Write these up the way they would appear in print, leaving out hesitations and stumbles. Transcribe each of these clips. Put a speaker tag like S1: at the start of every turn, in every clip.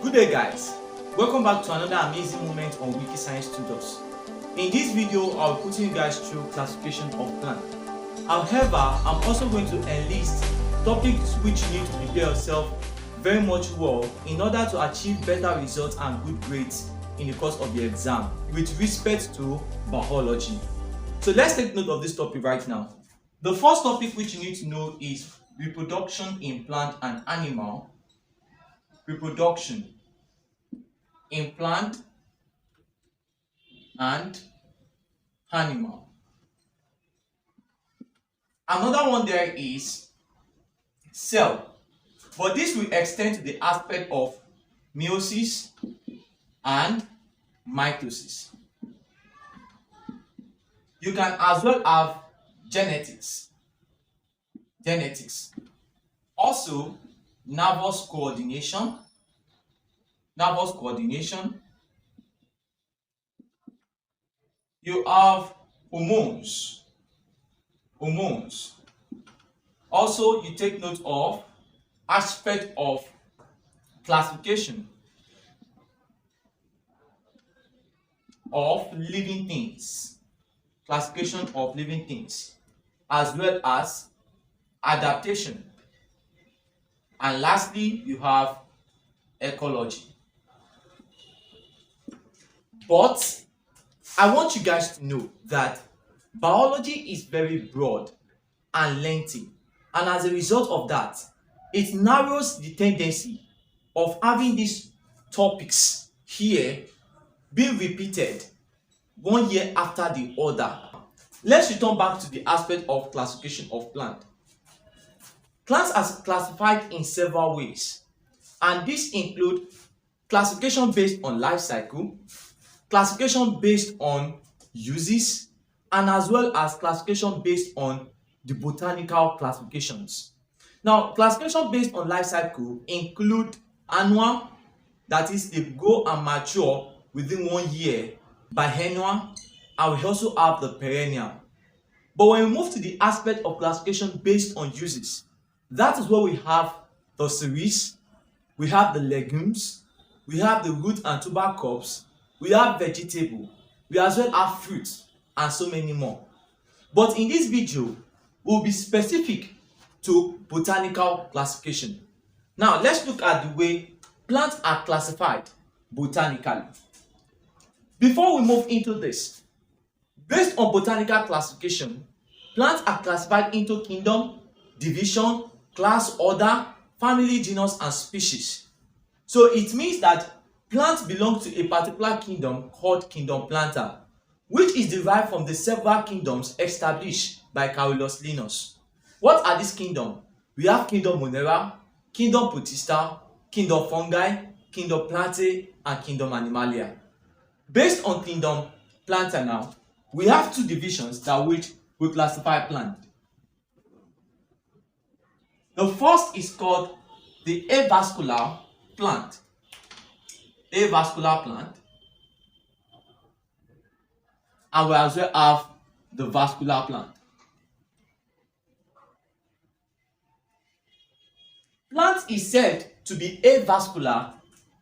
S1: Good day guys, welcome back to another amazing moment on Wiki Science Studios. In this video, I'll be putting you guys through classification of plants. However, I'm also going to enlist topics which you need to prepare yourself very much well in order to achieve better results and good grades in the course of the exam with respect to biology. So let's take note of this topic right now. The first topic which you need to know is reproduction in plant and animal. Reproduction in plant and animal. Another one there is cell, but this will extend to the aspect of meiosis and mitosis. You can as well have genetics. Also, nervous coordination. You have hormones. Also, you take note of aspect of classification of living things. Classification of living things, as well as adaptation. And lastly, you have ecology. But I want you guys to know that biology is very broad and lengthy, and as a result of that, it narrows the tendency of having these topics here being repeated one year after the other. Let's return back to the aspect of classification of plant. Plants are classified in several ways, and these include classification based on life cycle, classification based on uses, and as well as classification based on the botanical classifications. Now, classification based on life cycle include annual, that is, they grow and mature within 1 year, biennial, and we also have the perennial. But when we move to the aspect of classification based on uses, that is where we have the cereals, we have the legumes, we have the root and tuber crops, we have vegetable, we as well have fruits, and so many more. But in this video, we'll be specific to botanical classification. Now, let's look at the way plants are classified botanically. Before we move into this, based on botanical classification, plants are classified into kingdom, division, class, order, family, genus, and species. So it means that plants belong to a particular kingdom called kingdom Planta, which is derived from the several kingdoms established by Carolus Linnaeus. What are these kingdoms? We have kingdom Monera, kingdom Protista, kingdom Fungi, kingdom Plantae, and kingdom Animalia. Based on kingdom Planta now, we have two divisions that which we classify plant. The first is called the avascular plant. Avascular plant. And we as well have the vascular plant. Plant is said to be avascular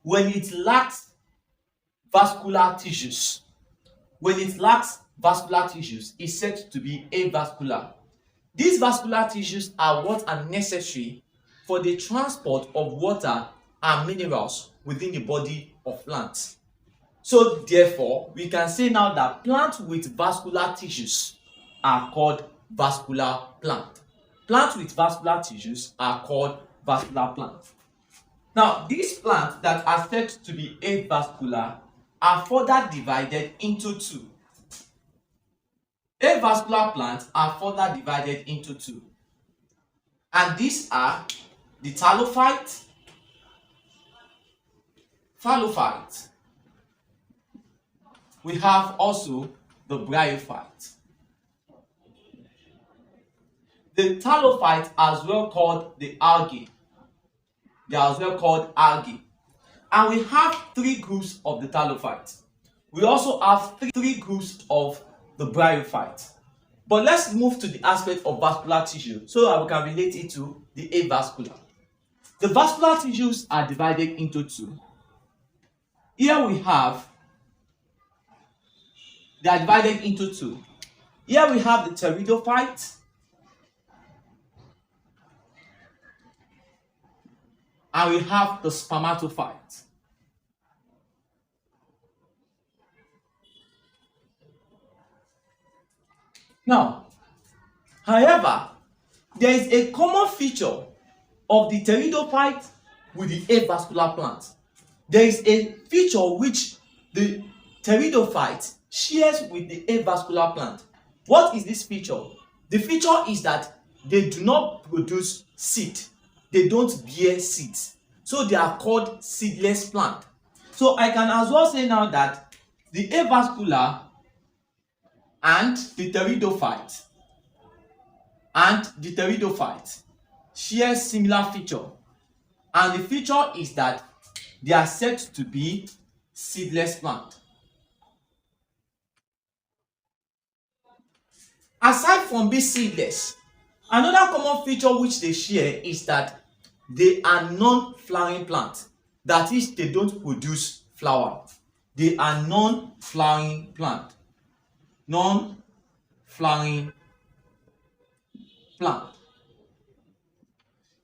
S1: when it lacks vascular tissues. When it lacks vascular tissues, it's said to be avascular. These vascular tissues are what are necessary for the transport of water and minerals within the body of plants. So therefore, we can say now that plants with vascular tissues are called vascular plant. Plants with vascular tissues are called vascular plants. Now, these plants that are said to be avascular are further divided into two. Avascular plants are further divided into two, and these are the Thalophyte. We have also the Bryophyte. The Thalophyte, as well called the algae, they are as well called algae. And we have three groups of the Thalophyte. We also have three groups of the Bryophyte. But let's move to the aspect of vascular tissue so that we can relate it to the avascular. The vascular tissues are divided into two. Here we have, they are divided into two. Here we have the Pteridophyte and we have the Spermatophyte. Now, however, there is a common feature of the Pteridophyte with the avascular plant. There is a feature which the Pteridophyte shares with the avascular plant. What is this feature? The feature is that they do not produce seed. They don't bear seeds. So they are called seedless plant. So I can as well say now that the avascular and the Pteridophyte share similar feature, and the feature is that they are said to be seedless plant. Aside from being seedless, another common feature which they share is that they are non-flowering plant. That is, they don't produce flower. They are non-flowering plant. Non-flowering plant.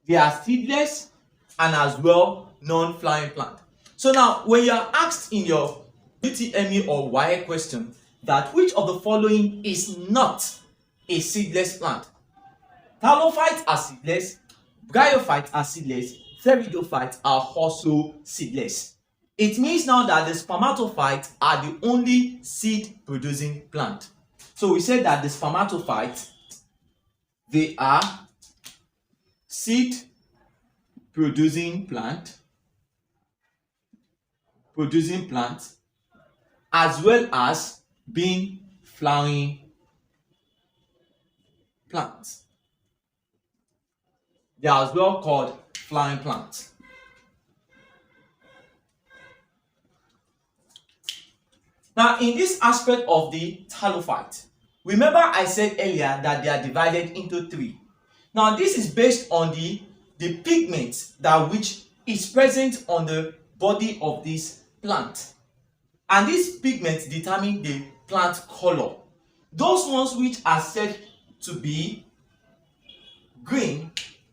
S1: They are seedless and as well non-flowering plant. So now, when you are asked in your UTME or WAEC question that which of the following is not a seedless plant, Thalophyte are seedless, Bryophyte are seedless, Pteridophyte are also seedless. It means now that the Spermatophytes are the only seed-producing plant. So we said that the Spermatophytes, they are seed-producing plant, as well as being flowering plants. They are as well called flowering plants. Now, in this aspect of the Thalophyte, remember I said earlier that they are divided into three. Now, this is based on the pigment that which is present on the body of this plant. And these pigments determine the plant color. Those ones which are said to be green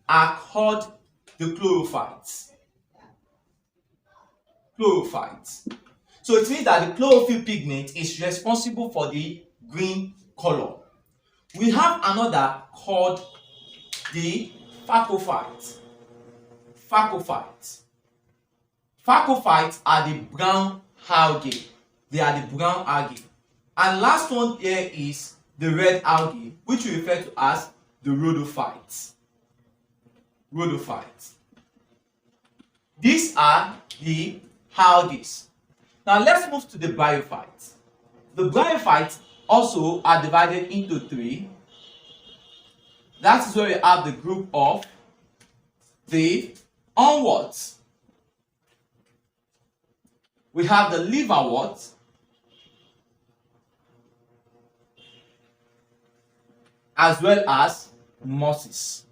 S1: are called the chlorophytes. So it means that the chlorophyll pigment is responsible for the green color. We have another called the Phacocytes. Phacocytes are the brown algae. They are the brown algae. And last one here is the red algae, which we refer to as the rhodophytes. These are the algae. Now let's move to the Bryophytes. The Bryophytes also are divided into three. That is where we have the group of the onwards. We have the liverworts, as well as mosses.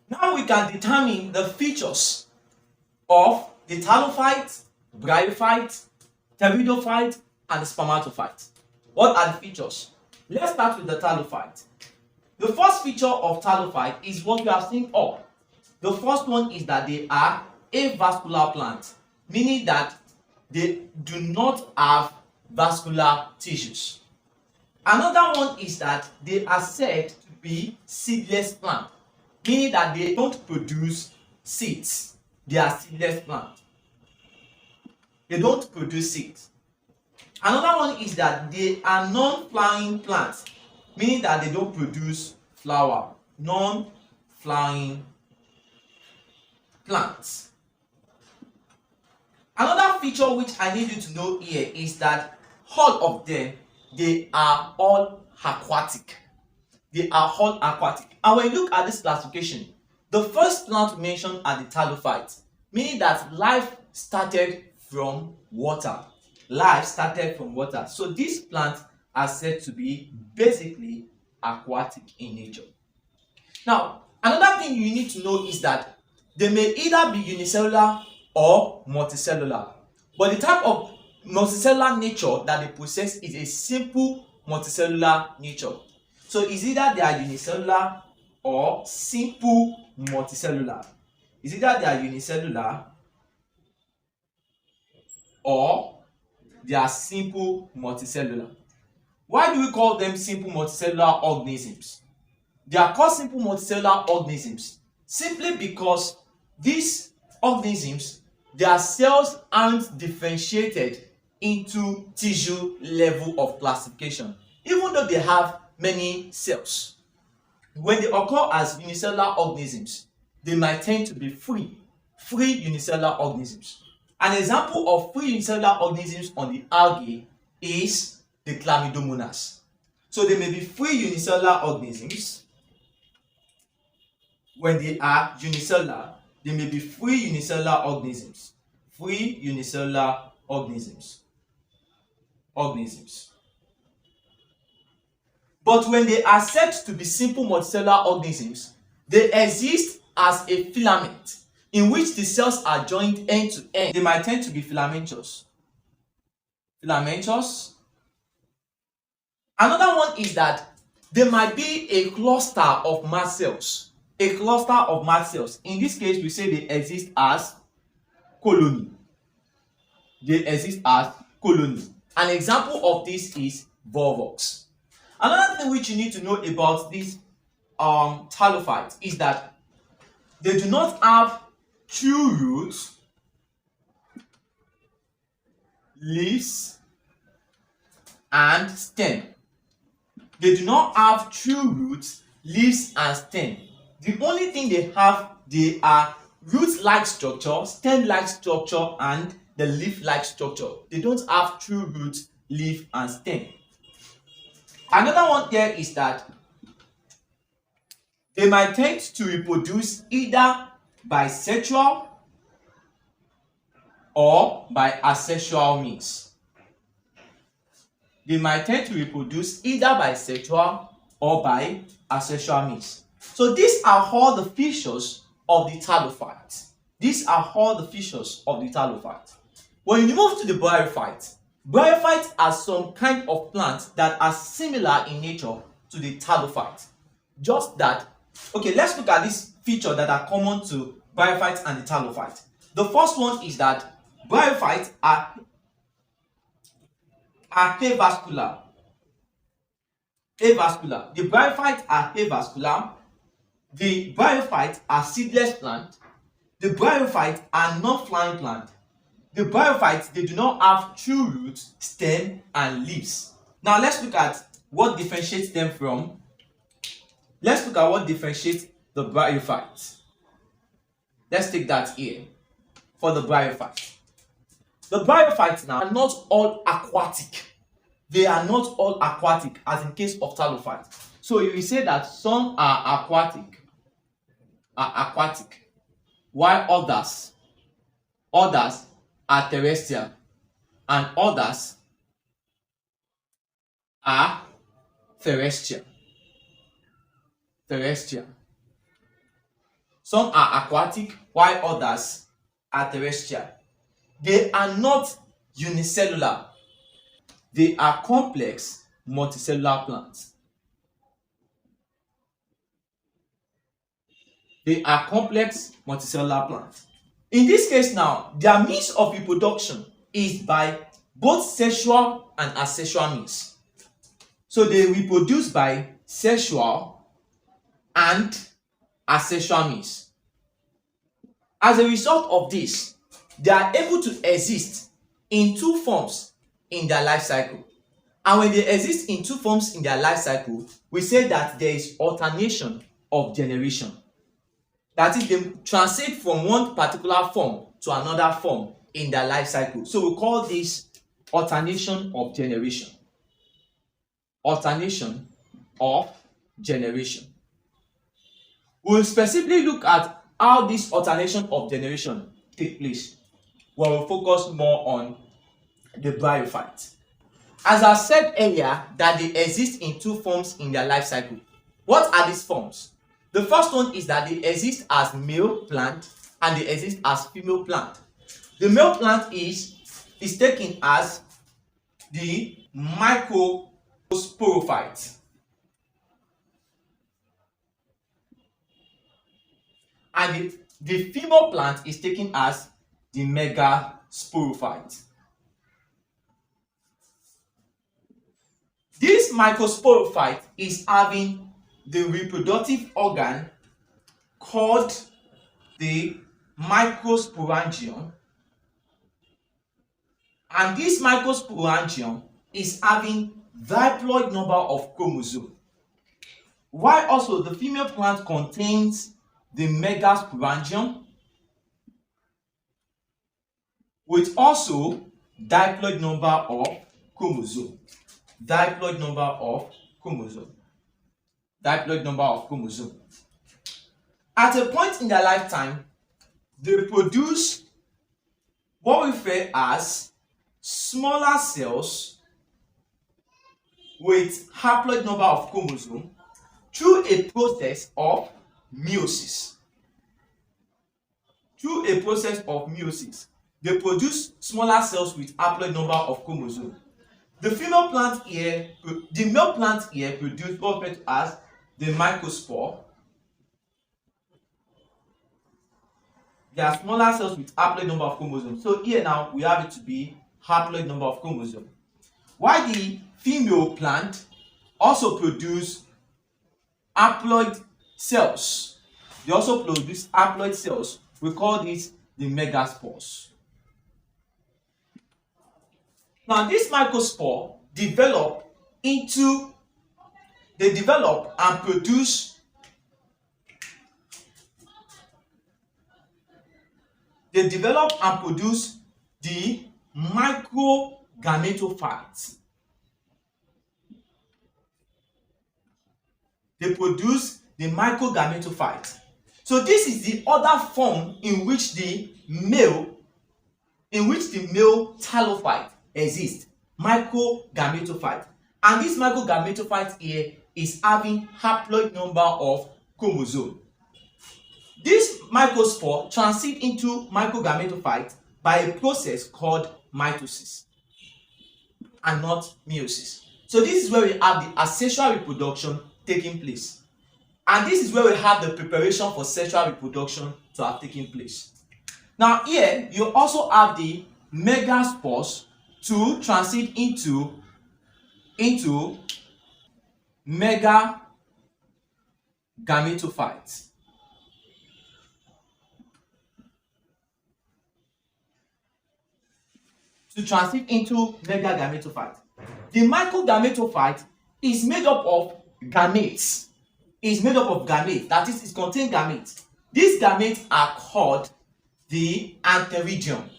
S1: Now we can determine the features of the Thalophyte, Bryophyte, Pteridophyte, and the Spermatophyte. What are the features? Let's start with the Thalophyte. The first feature of Thalophyte is what we have seen all. The first one is that they are avascular plants, meaning that they do not have vascular tissues. Another one is that they are said to be seedless plant, meaning that they don't produce seeds. They are seedless plant. They don't produce seeds. Another one is that they are non-flowering plants, meaning that they don't produce flower. Non-flowering plants. Another feature which I need you to know here is that all of them, they are all aquatic. And when you look at this classification, the first plant mentioned are the Thalophytes, meaning that life started from water. So these plants are said to be basically aquatic in nature. Now, another thing you need to know is that they may either be unicellular or multicellular. But the type of multicellular nature that they possess is a simple multicellular nature. So it's either they are unicellular or simple multicellular. It's either they are unicellular or they are simple multicellular. Why do we call them simple multicellular organisms? They are called simple multicellular organisms simply because these organisms, their cells aren't differentiated into tissue level of classification, even though they have many cells. When they occur as unicellular organisms, they might tend to be free unicellular organisms. An example of free unicellular organisms on the algae is the Chlamydomonas. So they may be free unicellular organisms. When they are unicellular, they may be free unicellular organisms. Free unicellular organisms. But when they are said to be simple multicellular organisms, they exist as a filament in which the cells are joined end to end. They might tend to be filamentous. Another one is that there might be a cluster of mast cells. In this case, we say they exist as colony. An example of this is Volvox. Another thing which you need to know about these Thalophytes is that they do not have true roots, leaves, and stem. They do not have true roots, leaves, and stem. The only thing they have, they are root-like structure, stem-like structure, and the leaf-like structure. They don't have true roots, leaf, and stem. Another one here is that they might tend to reproduce either by sexual or by asexual means. They might tend to reproduce either by sexual or by asexual means. So these are all the features of the Thalophyte. When you move to the Bryophyte, Bryophytes are some kind of plants that are similar in nature to the Thalophyte. Just that, okay, let's look at these features that are common to Bryophytes and the Thalophyte. The first one is that Bryophytes are avascular. The Bryophytes are avascular. The Bryophytes are seedless plant. The Bryophytes are non-flowering plant. The Bryophytes, they do not have true roots, stem, and leaves. Now let's look at what differentiates them from. Let's look at what differentiates the Bryophytes. Let's take that here for the Bryophytes. The Bryophytes now are not all aquatic. They are not all aquatic, as in case of Thalophyte. So you will say that some are aquatic, while others are terrestrial, and others are terrestrial. Some are aquatic while others are terrestrial. They are not unicellular. They are complex multicellular plants. In this case now, their means of reproduction is by both sexual and asexual means. So they reproduce by sexual and asexual means. As a result of this, they are able to exist in two forms in their life cycle. And when they exist in two forms in their life cycle, we say that there is alternation of generation. That is, they transit from one particular form to another form in their life cycle. So we call this alternation of generation. We'll specifically look at how this alternation of generation takes place when we focus more on the Bryophyte. As I said earlier, that they exist in two forms in their life cycle. What are these forms? The first one is that they exist as male plant and they exist as female plant. The male plant is taken as the microsporophyte. And the female plant is taken as the megasporophyte. This microsporophyte is having the reproductive organ called the microsporangium, and this microsporangium is having diploid number of chromosomes, while also the female plant contains the megasporangium with also diploid number of chromosome. Diploid number of chromosome. Diploid number of chromosome. At a point in their lifetime, they produce what we refer as smaller cells with haploid number of chromosome through a process of meiosis. Through a process of meiosis, they produce smaller cells with haploid number of chromosome. The female plant here, the male plant here produce what referred to as the microspore. There are smaller cells with haploid number of chromosomes. So here now we have it to be haploid number of chromosomes. While the female plant also produce haploid cells. They also produce haploid cells. We call this the megaspores. Now this microspore develop and produce the microgametophytes. They produce the microgametophyte. So this is the other form in which the male Thalophyte exists, microgametophyte. And this microgametophyte here is having haploid number of chromosome. This microspore transit into microgametophyte by a process called mitosis and not meiosis. So this is where we have the asexual reproduction taking place. And this is where we have the preparation for sexual reproduction to have taken place. Now here you also have the megaspores to transit into megagametophytes. To transit into megagametophyte. The microgametophyte is made up of gametes. That is, it contains gametes. These gametes are called the antheridium.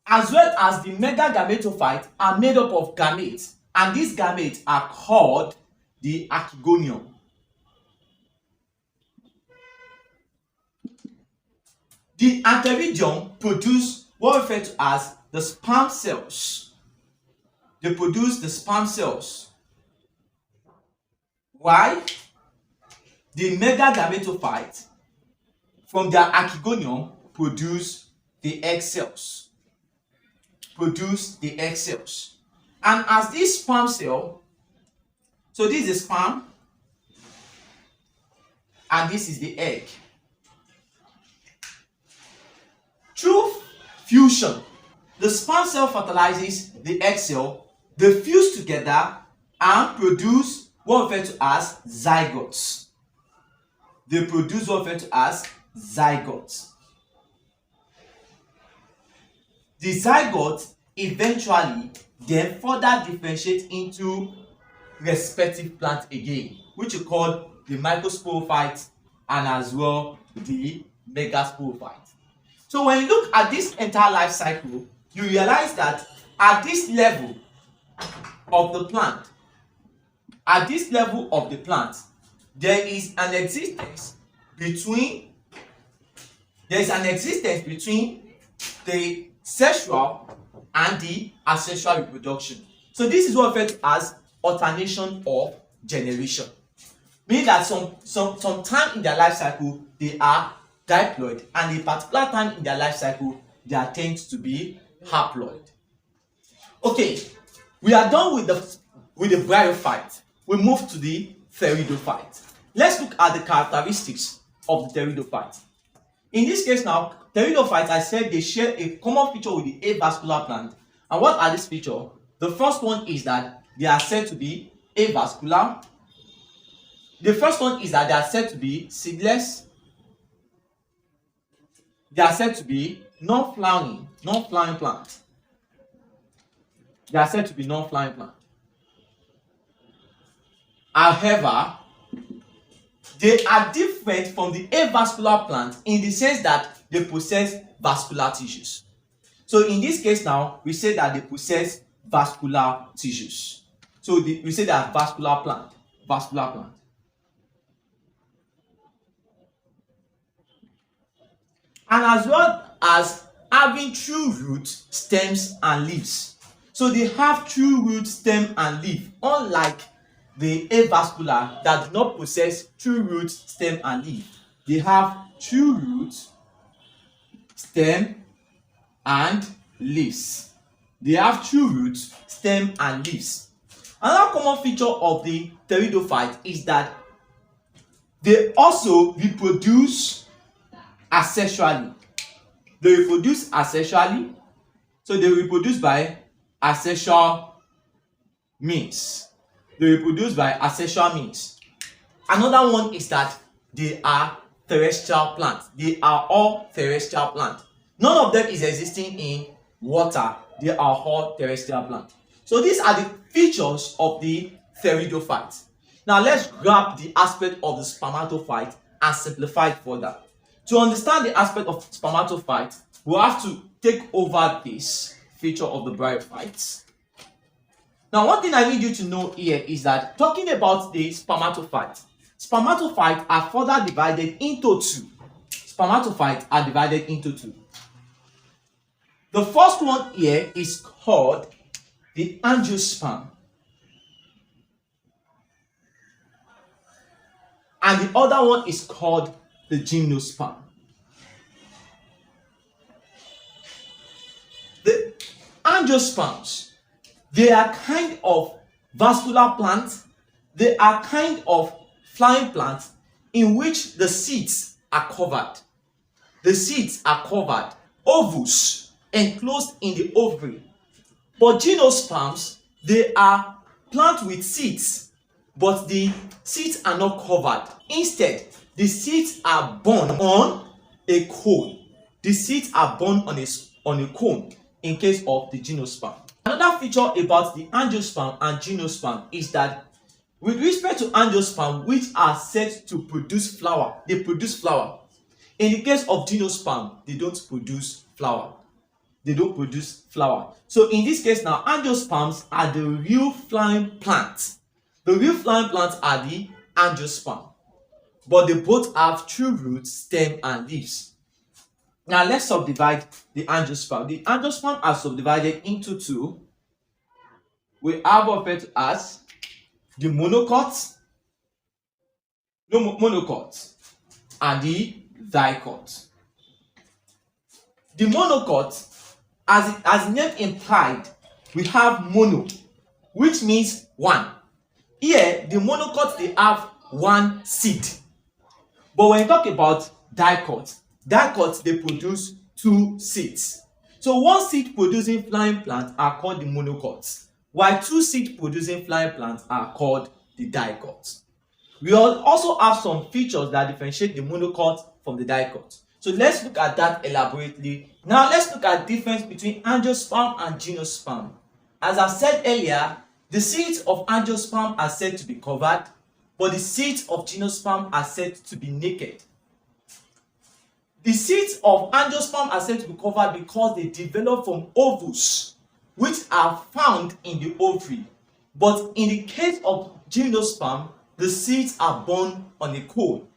S1: As well as the megagametophyte are made up of gametes, and these gametes are called the archegonium. The antheridium produce what we refer to as the sperm cells. They produce the sperm cells. Why? The megagametophyte from their archegonium produce the egg cells. And as this sperm cell, so this is sperm and this is the egg. Through fusion, the sperm cell fertilizes the egg cell, they fuse together and produce what we refer to as zygotes. The zygote eventually then further differentiate into respective plant again, which we call the microsporophyte and as well the megasporophyte. So when you look at this entire life cycle, you realize that at this level of the plant, there is an existence between the sexual and the asexual reproduction. So this is what referred to as alternation of generation. Meaning that some time in their life cycle they are diploid, and a particular time in their life cycle they are tend to be haploid. Okay, we are done with the Bryophyte. We move to the Pteridophyte. Let's look at the characteristics of the Pteridophyte. In this case now, Pteridophyte, I said they share a common feature with the avascular plant. And what are these features? The first one is that they are said to be avascular. The first one is that they are said to be seedless. They are said to be non-flowering plant. They are said to be non-flowering plant. However, they are different from the avascular plant in the sense that they possess vascular tissues. So in this case now, we say that they possess vascular tissues. So we say that vascular plant. And as well as having true roots, stems, and leaves. So they have true root, stem, and leaf, unlike the avascular that do not possess true root, stem, and leaf. They have true root, stem, and leaves. They have true root, stem, and leaves. Another common feature of the Pteridophyte is that they also reproduce asexually. They reproduce asexually, so they reproduce by asexual means. Another one is that they are terrestrial plants. They are all terrestrial plants. None of them is existing in water. They are all terrestrial plants. So these are the features of the Pteridophyte. Now let's grab the aspect of the Spermatophyte and simplify it further. To understand the aspect of Spermatophyte, we have to take over this feature of the Bryophytes. Now, one thing I need you to know here is that talking about the Spermatophyte are further divided into two. Spermatophytes are divided into two. The first one here is called the angiosperm, and the other one is called the gymnosperm. The angiosperms, they are kind of vascular plants. They are kind of flowering plants in which the seeds are covered. The seeds are covered, ovules enclosed in the ovary. But gymnosperms, they are plants with seeds, but the seeds are not covered. Instead, the seeds are borne on a cone. The seeds are borne on a cone in case of the gymnosperm. Another feature about the angiosperm and gymnosperm is that with respect to angiosperm, which are said to produce flower, they produce flower. In the case of gymnosperm, they don't produce flower. So in this case now, angiosperms are the real flowering plants. The real flowering plants are the angiosperm. But they both have true roots, stem, and leaves. Now let's subdivide the angiosperm. The angiosperm are subdivided into two. We have referred to as the monocots, and the dicots. The monocots, as the name implied, we have mono, which means one. Here, the monocots, they have one seed. But when you talk about dicots, they produce two seeds. So one seed producing flowering plants are called the monocots, while two seed producing flowering plants are called the dicots. We also have some features that differentiate the monocot from the dicot. So let's look at that elaborately. Now let's look at the difference between angiosperm and gymnosperm. As I said earlier, the seeds of angiosperm are said to be covered, but the seeds of gymnosperm are said to be naked. The seeds of angiosperm are said to be covered because they develop from ovules, which are found in the ovary. But in the case of gymnosperm, the seeds are borne on a cone.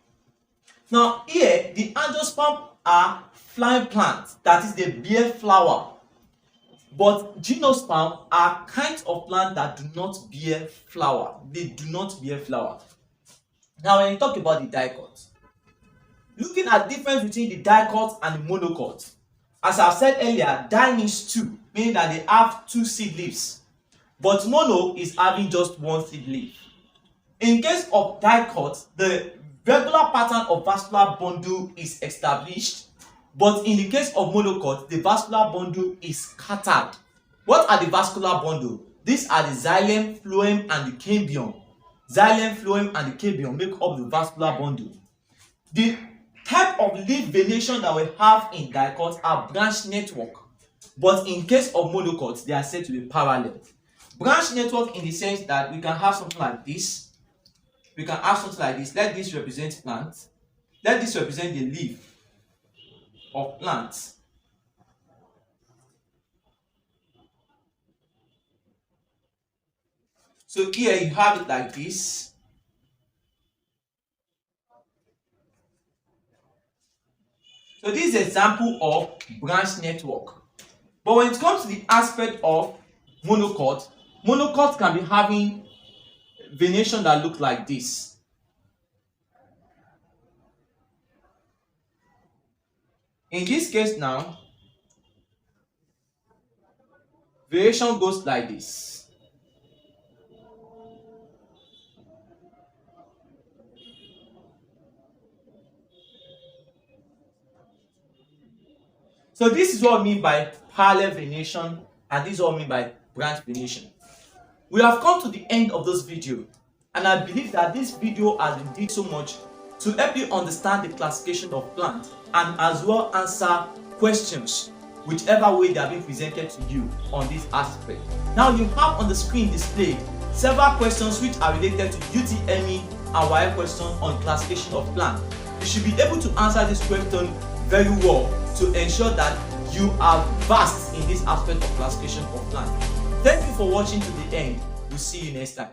S1: Now here, the angiosperm are flowering plants, that is, they bear flower. But gymnosperm are kinds of plants that do not bear flower. They do not bear flower. Now, when you talk about the dicot, looking at the difference between the dicot and the monocot, as I've said earlier, di means two, meaning that they have two seed leaves, but mono is having just one seed leaf. In case of dicot, the regular pattern of vascular bundle is established, but in the case of monocot, the vascular bundle is scattered. What are the vascular bundle? These are the xylem, phloem, and the cambium. Xylem, phloem, and the cambium make up the vascular bundle. The type of leaf venation that we have in dicot are branch network, but in case of monocot, they are said to be parallel. Branch network in the sense that we can have something like this. We can have something like this. Let this represent plant. Let this represent the leaf of plants. So here you have it like this. So this is an example of branch network. But when it comes to the aspect of monocot, monocot can be having venation that look like this. In this case now, variation goes like this. So this is what I mean by parallel venation, and this is what I mean by branch venation. We have come to the end of this video, and I believe that this video has been done so much to help you understand the classification of plants and as well answer questions whichever way they are being presented to you on this aspect. Now you have on the screen displayed several questions which are related to UTME and WAEC questions on classification of plants. You should be able to answer this question very well to ensure that you are vast in this aspect of classification of plants. Thank you for watching to the end. We'll see you next time.